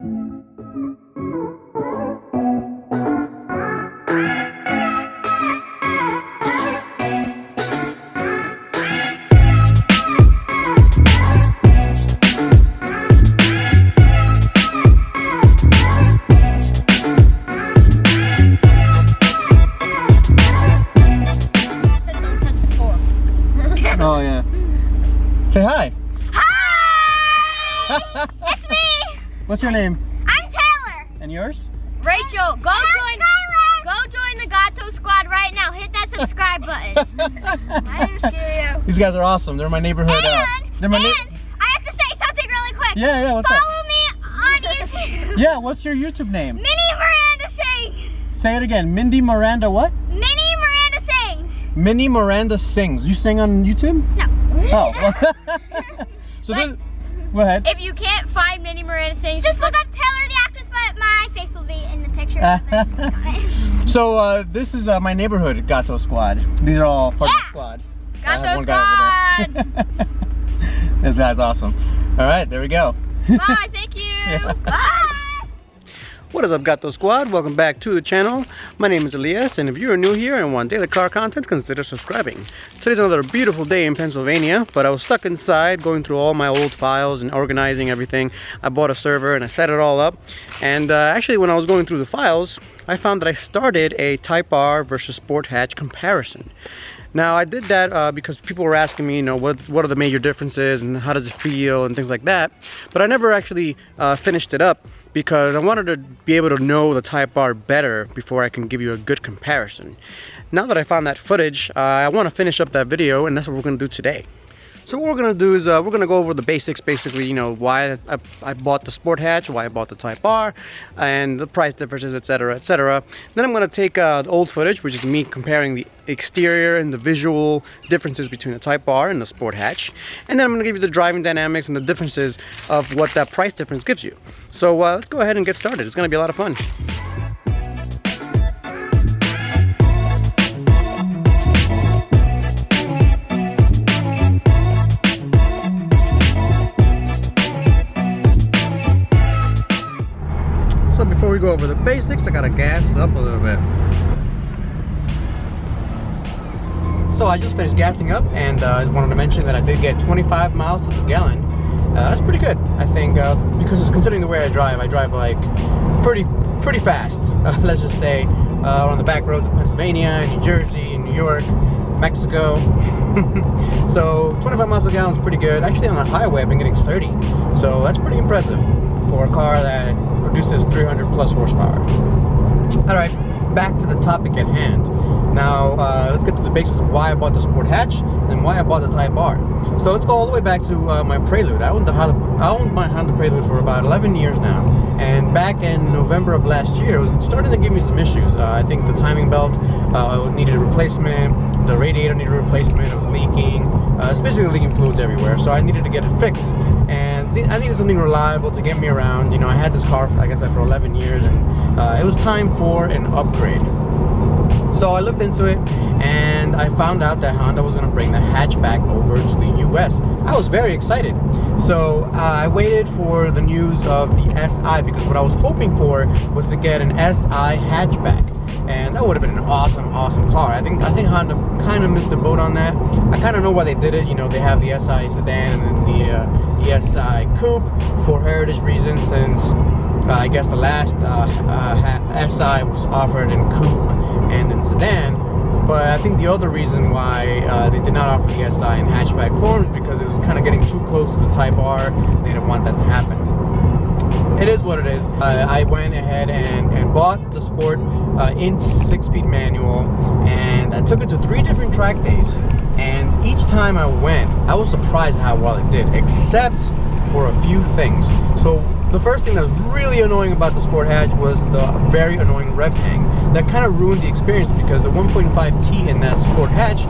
Oh yeah. Say hi. Hi! It's me! What's your name? I'm Taylor. And yours? Rachel, go join the Gato squad right now. Hit that subscribe button. My name's Gato. These guys are awesome. They're my neighborhood. And I have to say something really quick. Yeah, what's up? Follow me on YouTube. Yeah, what's your YouTube name? Minnie Miranda Sings. Say it again. Mindy Miranda what? Minnie Miranda Sings. Minnie Miranda Sings. You sing on YouTube? No. Oh. So this, go ahead. If you can't find Minnie Miranda Sings, Just look up Taylor the actress, but my face will be in the picture. So this is my neighborhood Gato squad. These are all part of the squad. Gato One guy over there. This guy's awesome. All right, there we go. Bye, thank you. Yeah. Bye. What is up, Gato Squad? Welcome back to the channel. My name is Elias, and if you are new here and want daily car content, consider subscribing. Today's another beautiful day in Pennsylvania, but I was stuck inside going through all my old files and organizing everything. I bought a server and I set it all up, and actually when I was going through the files, I found that I started a Type R versus Sport Hatch comparison. Now I did that because people were asking me, you know, what are the major differences and how does it feel and things like that. But I never actually finished it up because I wanted to be able to know the Type R better before I can give you a good comparison. Now that I found that footage, I want to finish up that video, and that's what we're going to do today. So what we're going to do is we're going to go over the basics, basically, you know, why I bought the Sport Hatch, why I bought the Type R, and the price differences, etc., etc. Then I'm going to take the old footage, which is me comparing the exterior and the visual differences between the Type R and the Sport Hatch. And then I'm going to give you the driving dynamics and the differences of what that price difference gives you. So let's go ahead and get started. It's going to be a lot of fun. So before we go over the basics, I gotta gas up a little bit. So I just finished gassing up, and I just wanted to mention that I did get 25 miles to the gallon. That's pretty good, I think, because considering the way I drive like pretty fast. Let's just say on the back roads of Pennsylvania, New Jersey, New York, Mexico. So 25 miles to the gallon is pretty good. Actually, on the highway, I've been getting 30, so that's pretty impressive for a car that produces 300 plus horsepower. All right, back to the topic at hand. Now let's get to the basics of why I bought the Sport Hatch and why I bought the Type R. So let's go all the way back to my Prelude. I owned my Honda Prelude for about 11 years now, and back in November of last year, it was starting to give me some issues. I think the timing belt needed a replacement, the radiator needed a replacement, it was leaking, it's basically leaking fluids everywhere, so I needed to get it fixed. And I needed something reliable to get me around. You know, I had this car, like I said, for 11 years, and it was time for an upgrade. So I looked into it, and I found out that Honda was going to bring the hatchback over to the US. I was very excited. So I waited for the news of the SI, because what I was hoping for was to get an SI hatchback, and that would have been an awesome car. I think Honda kind of missed the boat on that. I kind of know why they did it. You know, they have the SI sedan and then the SI coupe for heritage reasons, since I guess the last SI was offered in coupe and in sedan. But I think the other reason why they did not offer the SI in hatchback form is because it was kind of getting too close to the Type R. They didn't want that to happen. It is what it is. I went ahead and bought the Sport in 6-speed manual, and I took it to 3 different track days. And each time I went, I was surprised how well it did, except for a few things. So the first thing that was really annoying about the Sport Hatch was the very annoying rev hang. That kind of ruined the experience, because the 1.5T in that Sport Hatch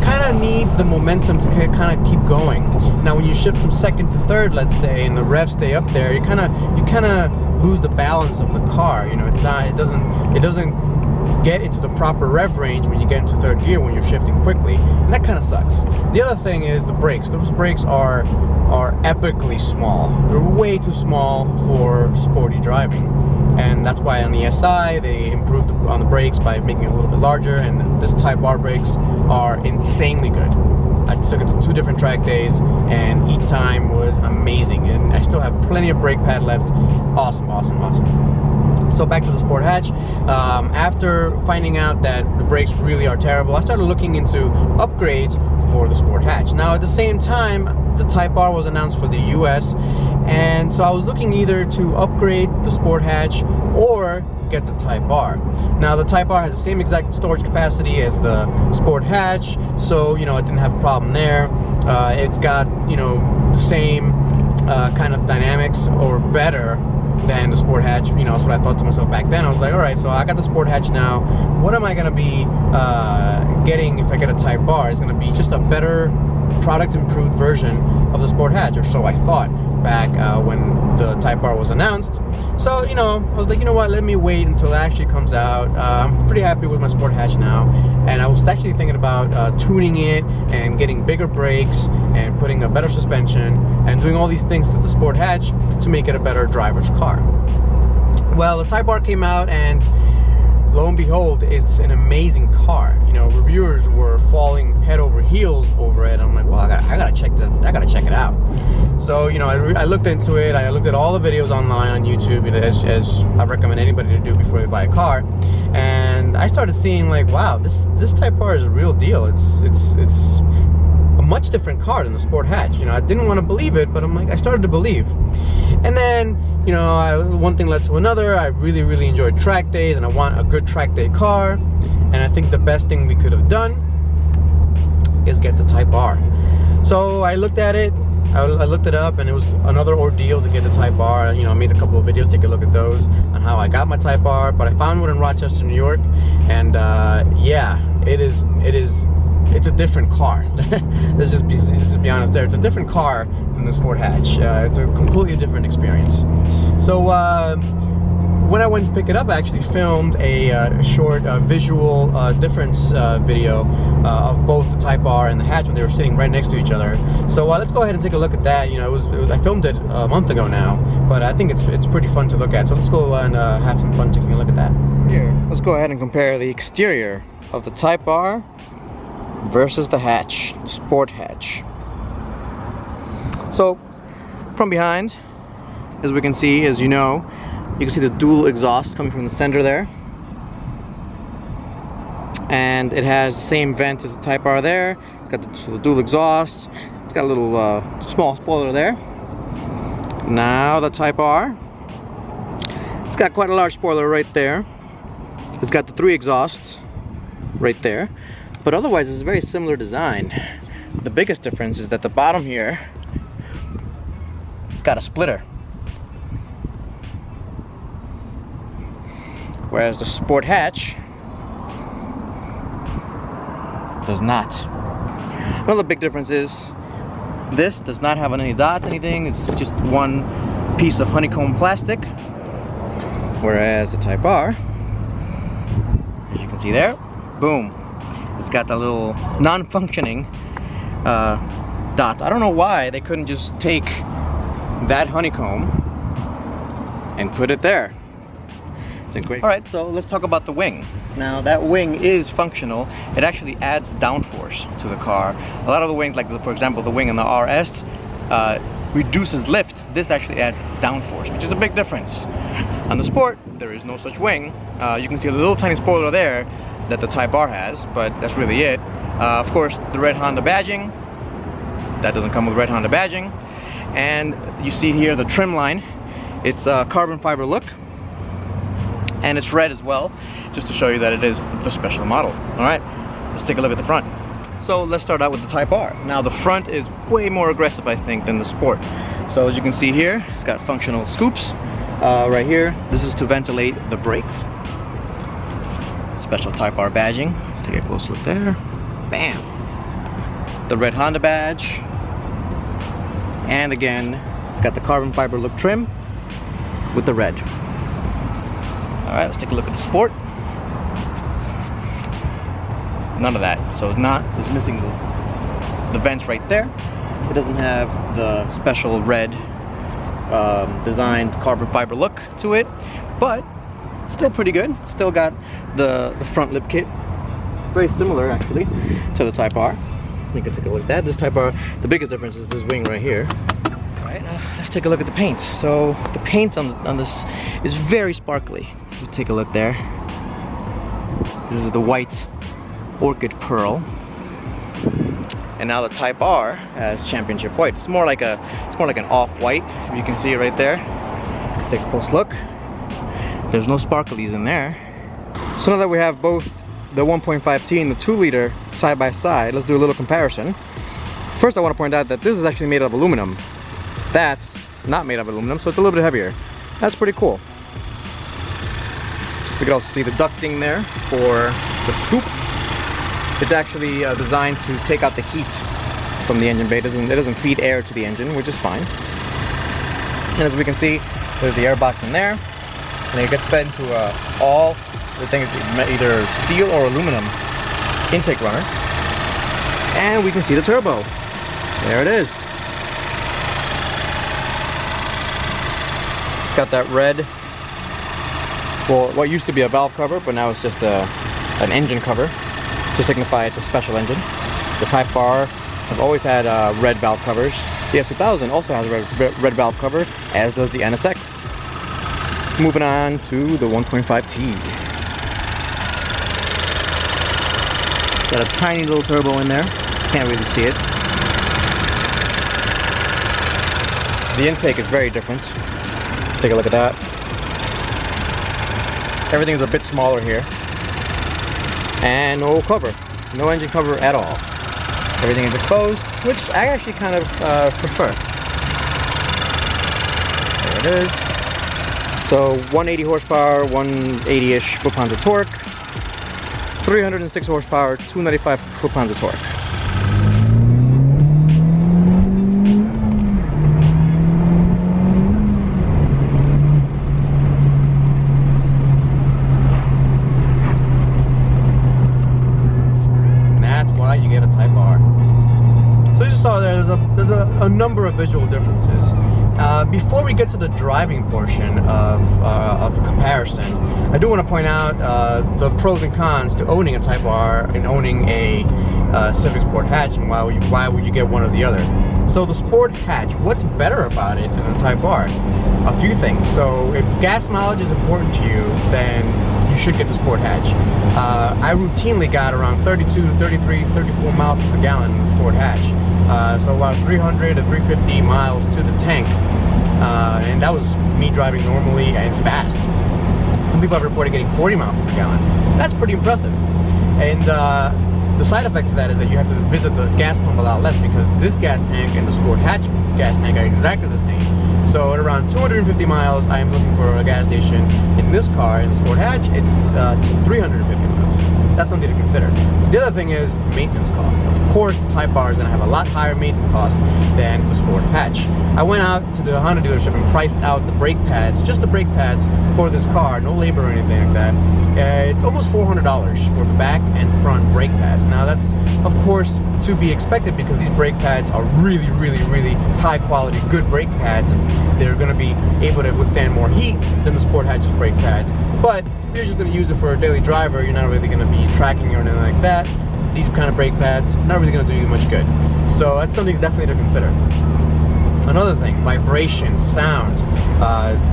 kind of needs the momentum to kind of keep going. Now when you shift from second to third, let's say, and the revs stay up there, you kind of lose the balance of the car. You know, it doesn't get into the proper rev range when you get into third gear when you're shifting quickly, and that kind of sucks. The other thing is the brakes. Those brakes are epically small. They're way too small for sporty already driving. And that's why on the SI they improved on the brakes by making it a little bit larger, and this Type R brakes are insanely good. I took it to 2 different track days, and each time was amazing, and I still have plenty of brake pad left. Awesome, awesome, awesome. So back to the Sport Hatch. After finding out that the brakes really are terrible, I started looking into upgrades for the Sport Hatch. Now at the same time, the Type R was announced for the US, and so I was looking either to upgrade the Sport Hatch or get the Type R. Now the Type R has the same exact storage capacity as the Sport Hatch, so you know, it didn't have a problem there. It's got, you know, the same kind of dynamics or better than the Sport Hatch. You know, that's what I thought to myself back then. I was like, all right, so I got the Sport Hatch now. What am I gonna be getting if I get a Type R? It's gonna be just a better product improved version of the Sport Hatch, or so I thought back when the Type R was announced. So, you know, I was like, you know what, let me wait until it actually comes out. I'm pretty happy with my Sport Hatch now, and I was actually thinking about tuning it and getting bigger brakes and putting a better suspension and doing all these things to the Sport Hatch to make it a better driver's car. Well, the Type R came out, and lo and behold, it's an amazing car. You know, reviewers were falling head over heels over it. I'm like, well, I gotta check it out. So, you know, I looked into it. I looked at all the videos online on YouTube, as I recommend anybody to do before they buy a car. And I started seeing, like, wow, this Type R is a real deal. It's a much different car than the Sport Hatch. You know, I didn't want to believe it, but I'm like, I started to believe. And then, you know, one thing led to another. I really enjoyed track days, and I want a good track day car. And I think the best thing we could have done is get the Type R. So I looked at it, I looked it up, and it was another ordeal to get the Type R. You know, I made a couple of videos, take a look at those on how I got my Type R, but I found one in Rochester, New York, and yeah, it's a different car. Let's just be honest there. It's a different car than the Sport Hatch. It's a completely different experience. So when I went to pick it up, I actually filmed a short visual difference video of both the Type R and the Hatch when they were sitting right next to each other. So let's go ahead and take a look at that. You know, I filmed it a month ago now, but I think it's pretty fun to look at. So let's go and have some fun taking a look at that. Here, let's go ahead and compare the exterior of the Type R versus the Hatch, the Sport Hatch. So from behind, as we can see, as you know, you can see the dual exhaust coming from the center there, and it has the same vent as the Type R there. It's got the dual exhaust. It's got a little small spoiler there. Now the Type R, it's got quite a large spoiler right there. It's got the 3 exhausts right there, but otherwise it's a very similar design. The biggest difference is that the bottom here, it's got a splitter, whereas the Sport Hatch does not. Another big difference is this does not have any dots, anything. It's just one piece of honeycomb plastic, whereas the Type R, as you can see there, boom, it's got that little non-functioning dot. I don't know why they couldn't just take that honeycomb and put it there. Great. All right, so let's talk about the wing. Now that wing is functional. It actually adds downforce to the car. A lot of the wings, like for example the wing in the RS, reduces lift. This actually adds downforce, which is a big difference. On the Sport, there is no such wing. You can see a little tiny spoiler there that the Type R has, but that's really it. Of course, the red Honda badging. That doesn't come with red Honda badging. And you see here the trim line. It's a carbon fiber look. And it's red as well, just to show you that it is the special model. All right, let's take a look at the front. So let's start out with the Type R. Now the front is way more aggressive, I think, than the Sport. So as you can see here, it's got functional scoops right here. This is to ventilate the brakes. Special Type R badging. Let's take a close look there. Bam! The red Honda badge. And again, it's got the carbon fiber look trim with the red. Alright, let's take a look at the Sport. None of that. So it's missing the vents right there. It doesn't have the special red designed carbon fiber look to it, but still pretty good. Still got the front lip kit, very similar actually to the Type R. You can take a look at that. This Type R, the biggest difference is this wing right here. All right, let's take a look at the paint. So the paint on this is very sparkly. Just take a look there. This is the white orchid pearl. And now the Type R has championship white. It's more like an off-white. You can see it right there. Let's take a close look. There's no sparklies in there. So now that we have both the 1.5T and the 2-liter side by side, let's do a little comparison. First, I want to point out that this is actually made of aluminum. That's not made of aluminum, so it's a little bit heavier. That's pretty cool. We can also see the ducting there for the scoop. It's actually designed to take out the heat from the engine bay. It doesn't feed air to the engine, which is fine. And as we can see, there's the air box in there, and it gets fed into all the things, either steel or aluminum intake runner. And we can see the turbo. There it is. It's got that red, well, what used to be a valve cover, but now it's just an engine cover to signify it's a special engine. The Type R have always had red valve covers. The S2000 also has a red valve cover, as does the NSX. Moving on to the 1.5T. Got a tiny little turbo in there. Can't really see it. The intake is very different. Take a look at that. Everything is a bit smaller here. And no cover. No engine cover at all. Everything is exposed, which I actually kind of prefer. There it is. So 180 horsepower, 180-ish foot-pounds of torque. 306 horsepower, 295 foot-pounds of torque. You get a Type R. So you just saw there's a number of visual differences. Before we get to the driving portion of the comparison, I do want to point out the pros and cons to owning a Type R and owning a Civic Sport Hatch, and why would you get one or the other. So the Sport Hatch, what's better about it than the Type R? A few things. So if gas mileage is important to you, then you should get the Sport Hatch. I routinely got around 32, 33, 34 miles per gallon in the Sport Hatch. So about 300 to 350 miles to the tank. And that was me driving normally and fast. Some people have reported getting 40 miles per gallon. That's pretty impressive. And the side effect to that is that you have to visit the gas pump a lot less, because this gas tank and the Sport Hatch gas tank are exactly the same. So at around 250 miles, I am looking for a gas station. In this car, in the Sport Hatch, it's 350 miles. That's something to consider. The other thing is maintenance cost. Of course, the Type R is going to have a lot higher maintenance cost than the Sport Hatch. I went out to the Honda dealership and priced out the brake pads, just the brake pads for this car, no labor or anything like that. It's almost $400 for the back and front brake pads. Now that's, of course, to be expected, because these brake pads are really, really, really high quality, good brake pads, and they're going to be able to withstand more heat than the Sport Hatch's brake pads. But if you're just going to use it for a daily driver, you're not really going to be tracking or anything like that. These kind of brake pads, not really going to do you much good. So that's something definitely to consider. Another thing, vibration, sound,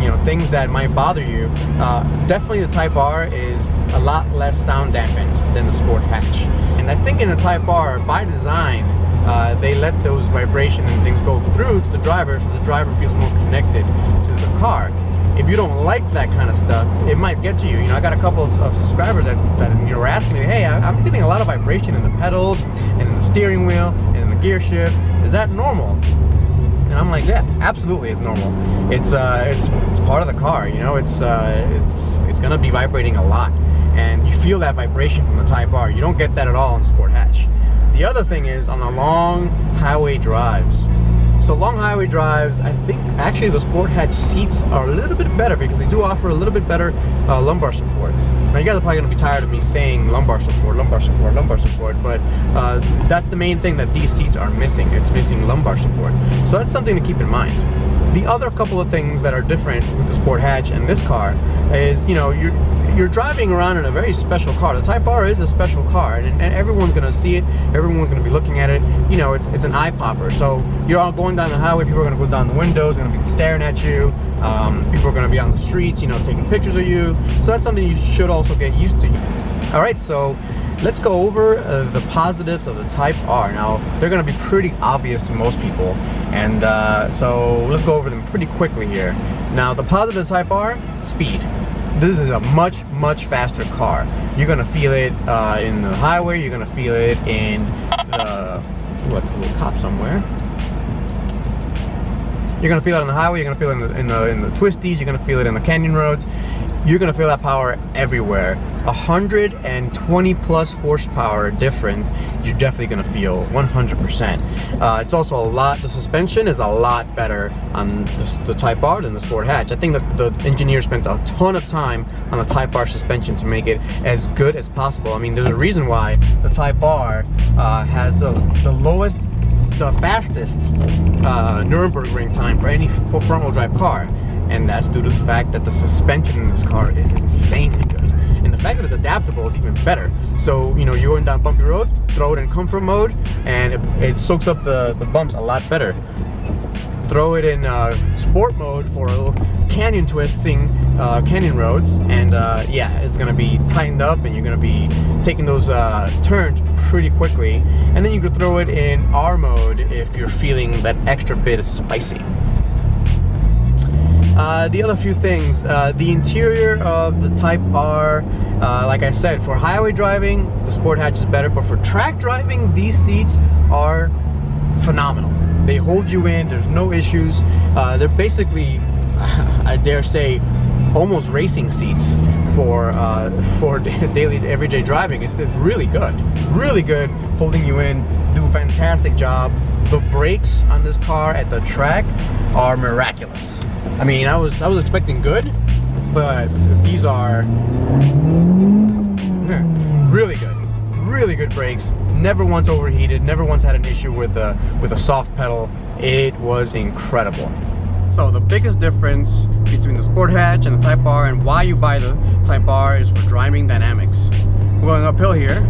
you know, things that might bother you. Definitely the Type R is a lot less sound dampened than the Sport Hatch. And I think in the Type R, by design, they let those vibration and things go through to the driver, so the driver feels more connected to the car. If you don't like that kind of stuff, it might get to you. You know, I got a couple of subscribers that you know, were asking me, hey, I'm feeling a lot of vibration in the pedals and in the steering wheel and in the gear shift. Is that normal? And I'm like, yeah, absolutely, it's normal. It's part of the car. You know, it's gonna be vibrating a lot, and you feel that vibration from the Type R. You don't get that at all in Sport Hatch. The other thing is on the long highway drives. So long highway drives, I think actually the Sport Hatch seats are a little bit better, because they do offer a little bit better lumbar support. Now you guys are probably gonna be tired of me saying lumbar support, but that's the main thing that these seats are missing. It's missing lumbar support. So that's something to keep in mind. The other couple of things that are different with the Sport Hatch and this car is, you know, you're driving around in a very special car. The Type R is a special car, and everyone's gonna see it. Everyone's gonna be looking at it. You know, it's an eye popper. So you're all going down the highway. People are gonna go down the windows. They're gonna be staring at you. People are gonna be on the streets, you know, taking pictures of you. So that's something you should also get used to. All right, so let's go over the positives of the Type R. Now, they're gonna be pretty obvious to most people, and so let's go over them pretty quickly here. Now, the positive of the Type R, speed. This is a much faster car. You're gonna feel it in the highway. You're gonna feel it in the, what's a little cop somewhere. You're gonna feel it on the highway. You're gonna feel it in the twisties. You're gonna feel it in the canyon roads. You're gonna feel that power everywhere. 120 plus horsepower difference. You're definitely gonna feel 100%. It's also a lot. The suspension is a lot better on the Type R than the Sport Hatch. I think that the engineers spent a ton of time on the Type R suspension to make it as good as possible. I mean, there's a reason why the Type R has the lowest, the fastest Nuremberg ring time for any front-wheel drive car, and that's due to the fact that the suspension in this car is insanely good, and the fact that it's adaptable is even better. So, you know, you're going down bumpy roads, throw it in comfort mode, and it soaks up the bumps a lot better. Throw it in sport mode for a little canyon twisting, canyon roads, and yeah, it's gonna be tightened up, and you're gonna be taking those turns pretty quickly. And then you could throw it in R mode if you're feeling that extra bit of spicy. The other few things, the interior of the Type R, like I said, for highway driving, the Sport Hatch is better, but for track driving, these seats are phenomenal. They hold you in, there's no issues. They're basically, I dare say, almost racing seats for daily, everyday driving. It's really good, holding you in, do a fantastic job. The brakes on this car at the track are miraculous. I mean, I was expecting good, but these are really good brakes. Never once overheated, never once had an issue with a soft pedal. It was incredible. So the biggest difference between the Sport Hatch and the Type R, and why you buy the Type R, is for driving dynamics. We're going uphill here.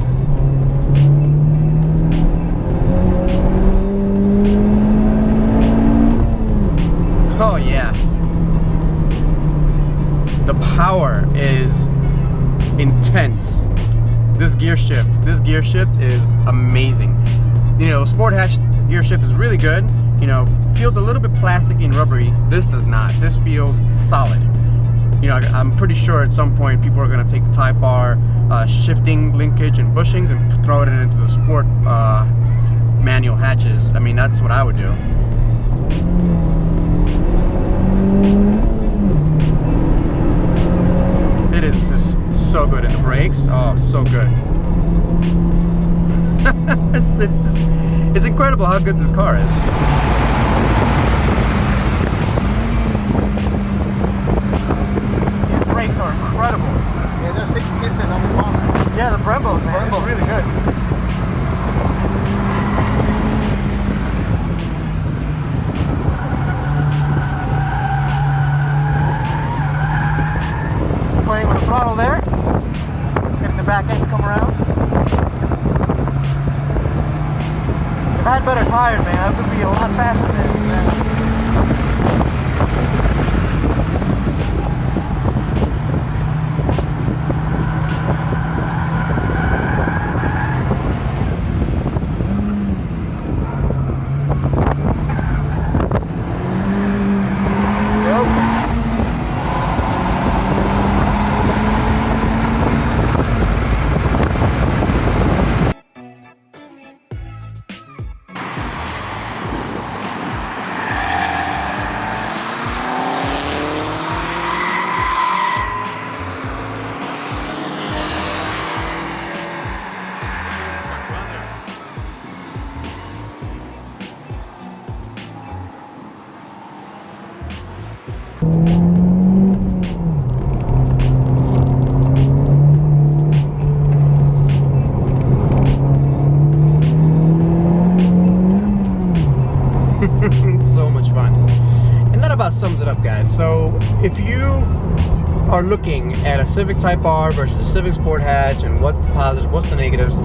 Oh yeah. The power is intense. This gear shift is amazing. You know, Sport Hatch gear shift is really good. You know, feels a little bit plasticky and rubbery. This does not. This feels solid. You know, I'm pretty sure at some point people are going to take the Type R shifting linkage and bushings and throw it into the Sport manual hatches. I mean, that's what I would do. It is just so good. And the brakes, oh, so good. It's incredible how good this car is. These brakes are incredible. Yeah, that's 6 piston on the front. Yeah, the Brembos, man, it's really good. Playing with the throttle there, getting the back end to come around. If I had better tires, man, I would be a lot faster than that. if you are looking at a Civic Type R versus a Civic Sport Hatch, and what's the positives, what's the negatives,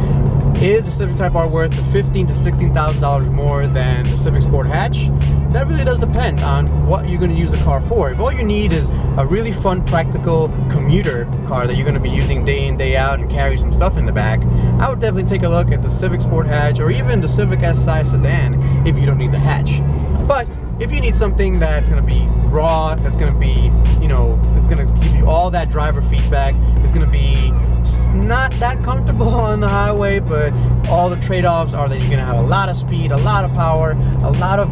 is the Civic Type R worth the $15,000 to $16,000 more than the Civic Sport Hatch? That really does depend on what you're going to use the car for. If all you need is a really fun, practical commuter car that you're going to be using day in, day out and carry some stuff in the back, I would definitely take a look at the Civic Sport Hatch or even the Civic SI sedan if you don't need the hatch. But if you need something that's going to be raw, that's going to be, you know, it's going to give you all that driver feedback, it's going to be not that comfortable on the highway, but all the trade-offs are that you're going to have a lot of speed, a lot of power, a lot of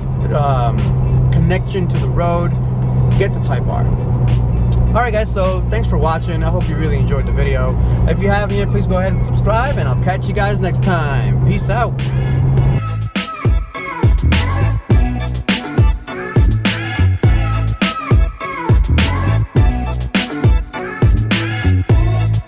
connection to the road, get the Type R. Alright guys, so thanks for watching. I hope you really enjoyed the video. If you haven't yet, please go ahead and subscribe, and I'll catch you guys next time. Peace out.